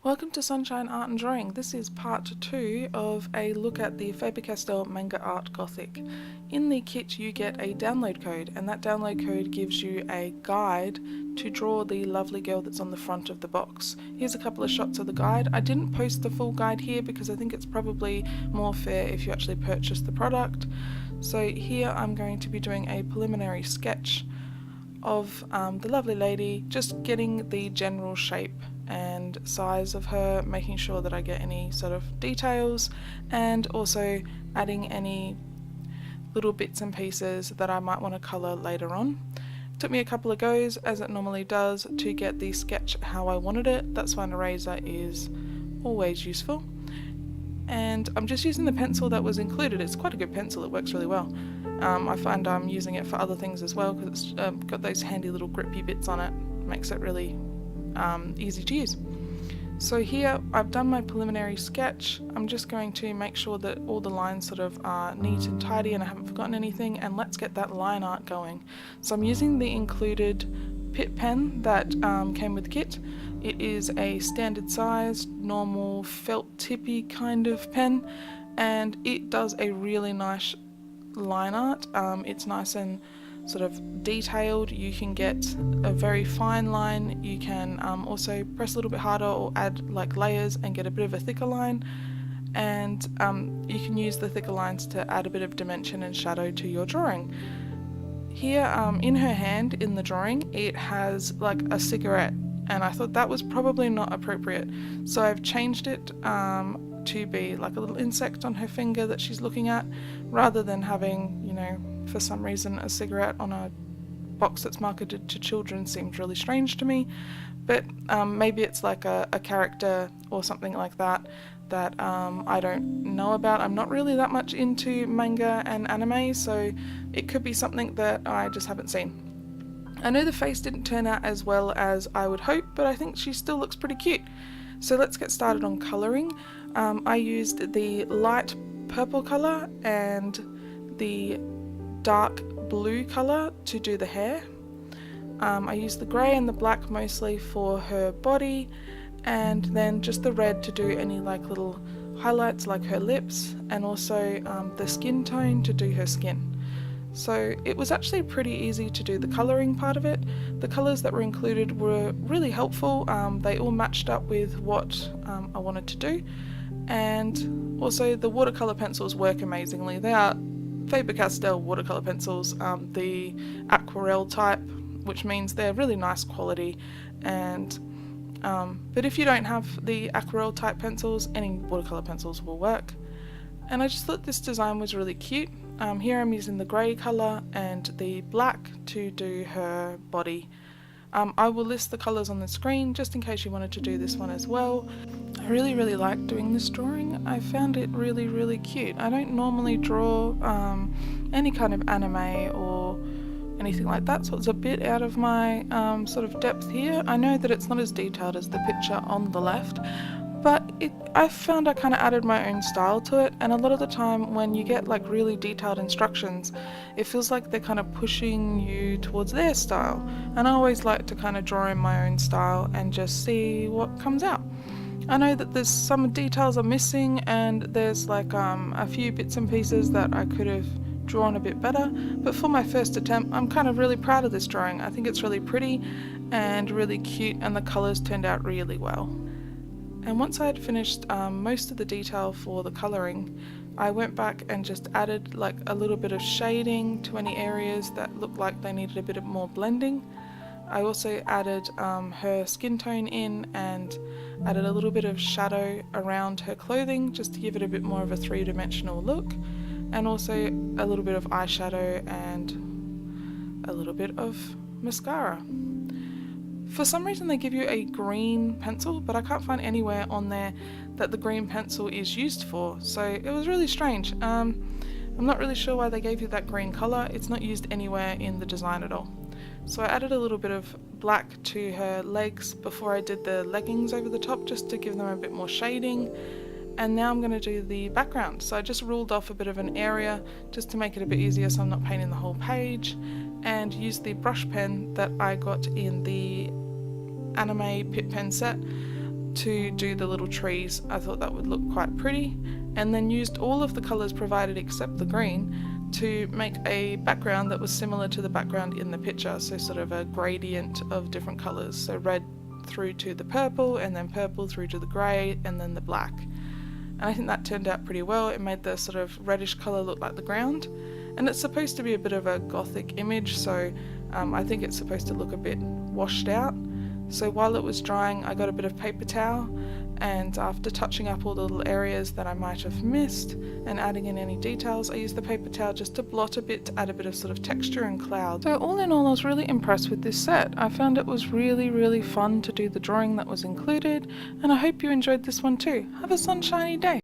Welcome to Sunshine Art and Drawing. This is part 2 of a look at the FABER-CASTELL Manga Art Gothic. In the kit you get a download code, and that download code gives you a guide to draw the lovely girl that's on the front of the box. Here's a couple of shots of the guide. I didn't post the full guide here because I think it's probably more fair if you actually purchase the product. So here I'm going to be doing a preliminary sketch of the lovely lady, just getting the general shape and size of her, making sure that I get any sort of details, and also adding any little bits and pieces that I might want to colour later on. It took me a couple of goes, as it normally does, to get the sketch how I wanted it. That's why an eraser is always useful. And I'm just using the pencil that was included. It's quite a good pencil, it works really well. I find I'm using it for other things as well because it's got those handy little grippy bits on it. Makes it really easy to use. So here I've done my preliminary sketch. I'm just going to make sure that all the lines sort of are neat and tidy and I haven't forgotten anything, and let's get that line art going. So I'm using the included PITT pen that came with the kit. It is a standard size, normal felt tippy kind of pen, and it does a really nice line art. It's nice and sort of detailed. You can get a very fine line. You can also press a little bit harder or add like layers and get a bit of a thicker line, and you can use the thicker lines to add a bit of dimension and shadow to your drawing. Here in her hand in the drawing it has like a cigarette, and I thought that was probably not appropriate, so I've changed it to be like a little insect on her finger that she's looking at, rather than having, you know, for some reason a cigarette on a box that's marketed to children seemed really strange to me. But maybe it's like a character or something like that that I don't know about. I'm not really that much into manga and anime, so it could be something that I just haven't seen. I know the face didn't turn out as well as I would hope, but I think she still looks pretty cute. So let's get started on colouring. I used the light purple colour and the dark blue colour to do the hair. I used the grey and the black mostly for her body, and then just the red to do any like little highlights like her lips, and also the skin tone to do her skin. So it was actually pretty easy to do the colouring part of it. The colours that were included were really helpful. They all matched up with what I wanted to do, and also the watercolour pencils work amazingly. They are FABER-CASTELL watercolour pencils, the Aquarelle type, which means they're really nice quality. And but if you don't have the Aquarelle type pencils, any watercolour pencils will work. And I just thought this design was really cute. Here I'm using the grey colour and the black to do her body. I will list the colours on the screen just in case you wanted to do this one as well. I really like doing this drawing. I found it really cute. I don't normally draw any kind of anime or anything like that, so it's a bit out of my sort of depth here. I know that it's not as detailed as the picture on the left, but I found I kind of added my own style to it, and a lot of the time when you get like really detailed instructions, it feels like they're kind of pushing you towards their style, and I always like to kind of draw in my own style and just see what comes out. I know that there's some details are missing, and there's like a few bits and pieces that I could have drawn a bit better, but for my first attempt I'm kind of really proud of this drawing. I think it's really pretty and really cute, and the colours turned out really well. And once I had finished most of the detail for the colouring, I went back and just added like a little bit of shading to any areas that looked like they needed a bit of more blending. I also added her skin tone in, and added a little bit of shadow around her clothing just to give it a bit more of a three-dimensional look, and also a little bit of eyeshadow and a little bit of mascara. For some reason they give you a green pencil, but I can't find anywhere on there that the green pencil is used for, so it was really strange. I'm not really sure why they gave you that green colour. It's not used anywhere in the design at all. So I added a little bit of black to her legs before I did the leggings over the top, just to give them a bit more shading. And now I'm going to do the background. So I just ruled off a bit of an area just to make it a bit easier so I'm not painting the whole page, and used the brush pen that I got in the anime PITT pen set. to do the little trees. I thought that would look quite pretty, and then used all of the colours provided except the green to make a background that was similar to the background in the picture, so sort of a gradient of different colours, so red through to the purple, and then purple through to the grey, and then the black. And I think that turned out pretty well. It made the sort of reddish colour look like the ground, and it's supposed to be a bit of a Gothic image, so I think it's supposed to look a bit washed out. So while it was drying, I got a bit of paper towel, and after touching up all the little areas that I might have missed and adding in any details, I used the paper towel just to blot a bit, to add a bit of sort of texture and cloud. So all in all, I was really impressed with this set. I found it was really fun to do the drawing that was included, and I hope you enjoyed this one too. Have a sunshiny day!